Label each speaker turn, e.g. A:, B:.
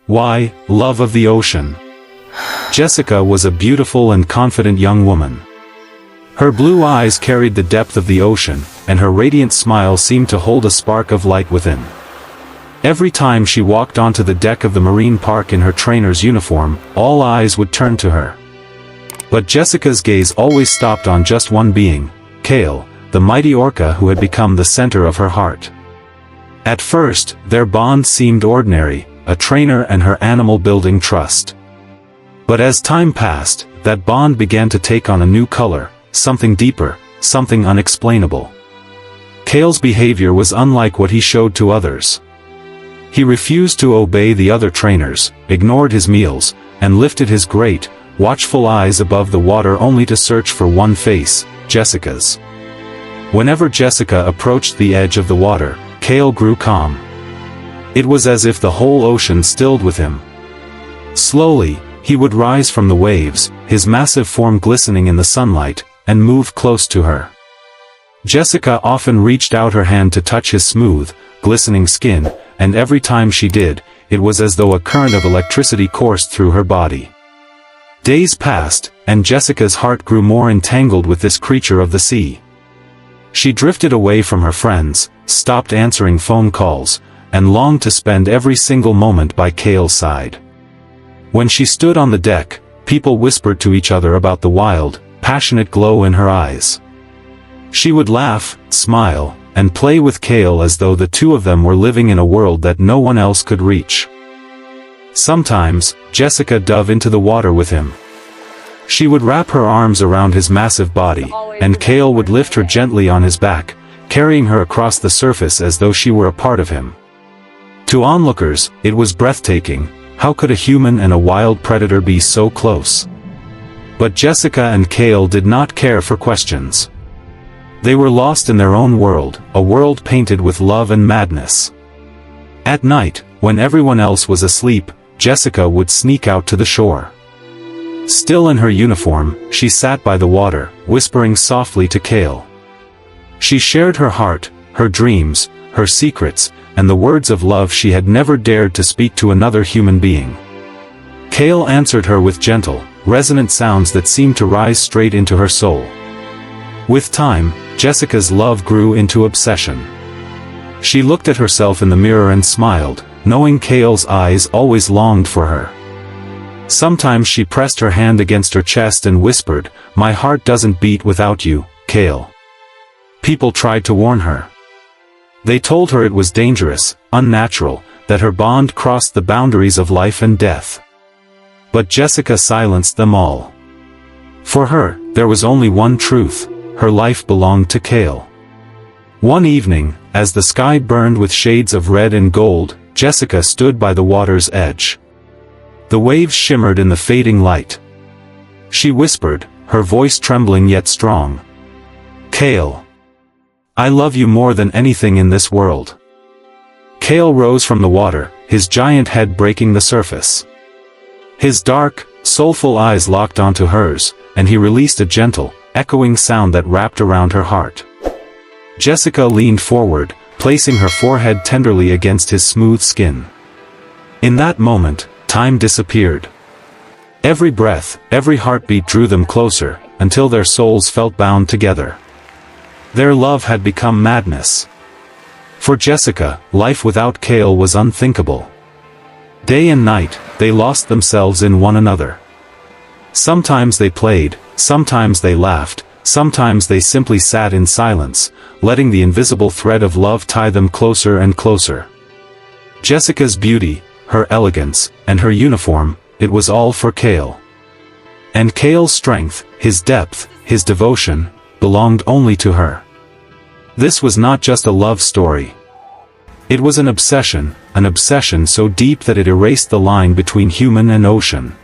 A: Why, love of the ocean. Jessica was a beautiful and confident young woman. Her blue eyes carried the depth of the ocean, and her radiant smile seemed to hold a spark of light within. Every time she walked onto the deck of the marine park in her trainer's uniform, all eyes would turn to her. But Jessica's gaze always stopped on just one being, Kale, the mighty orca who had become the center of her heart. At first, their bond seemed ordinary, a trainer and her animal-building trust. But as time passed, that bond began to take on a new color, something deeper, something unexplainable. Kale's behavior was unlike what he showed to others. He refused to obey the other trainers, ignored his meals, and lifted his great, watchful eyes above the water only to search for one face, Jessica's. Whenever Jessica approached the edge of the water, Kale grew calm. It was as if the whole ocean stilled with him. Slowly, he would rise from the waves, his massive form glistening in the sunlight, and move close to her. Jessica often reached out her hand to touch his smooth, glistening skin, and every time she did, it was as though a current of electricity coursed through her body. Days passed, and Jessica's heart grew more entangled with this creature of the sea. She drifted away from her friends, stopped answering phone calls, and longed to spend every single moment by Kale's side. When she stood on the deck, people whispered to each other about the wild, passionate glow in her eyes. She would laugh, smile, and play with Kale as though the two of them were living in a world that no one else could reach. Sometimes, Jessica dove into the water with him. She would wrap her arms around his massive body, and Kale would lift her gently on his back, carrying her across the surface as though she were a part of him. To onlookers, it was breathtaking. How could a human and a wild predator be so close? But Jessica and Kale did not care for questions. They were lost in their own world, a world painted with love and madness. At night, when everyone else was asleep, Jessica would sneak out to the shore. Still in her uniform, she sat by the water, whispering softly to Kale. She shared her heart, her dreams, her secrets, and the words of love she had never dared to speak to another human being. Kale answered her with gentle, resonant sounds that seemed to rise straight into her soul. With time, Jessica's love grew into obsession. She looked at herself in the mirror and smiled, knowing Kale's eyes always longed for her. Sometimes she pressed her hand against her chest and whispered, "My heart doesn't beat without you, Kale." People tried to warn her. They told her it was dangerous, unnatural, that her bond crossed the boundaries of life and death. But Jessica silenced them all. For her, there was only one truth: her life belonged to Kale. One evening, as the sky burned with shades of red and gold, Jessica stood by the water's edge. The waves shimmered in the fading light. She whispered, her voice trembling yet strong. "Kale. I love you more than anything in this world." Kale rose from the water, his giant head breaking the surface. His dark, soulful eyes locked onto hers, and he released a gentle, echoing sound that wrapped around her heart. Jessica leaned forward, placing her forehead tenderly against his smooth skin. In that moment, time disappeared. Every breath, every heartbeat drew them closer, until their souls felt bound together. Their love had become madness. For Jessica, life without Kale was unthinkable. Day and night, they lost themselves in one another. Sometimes they played, sometimes they laughed, sometimes they simply sat in silence, letting the invisible thread of love tie them closer and closer. Jessica's beauty, her elegance, and her uniform, it was all for Kale. And Kale's strength, his depth, his devotion, belonged only to her. This was not just a love story. It was an obsession so deep that it erased the line between human and ocean.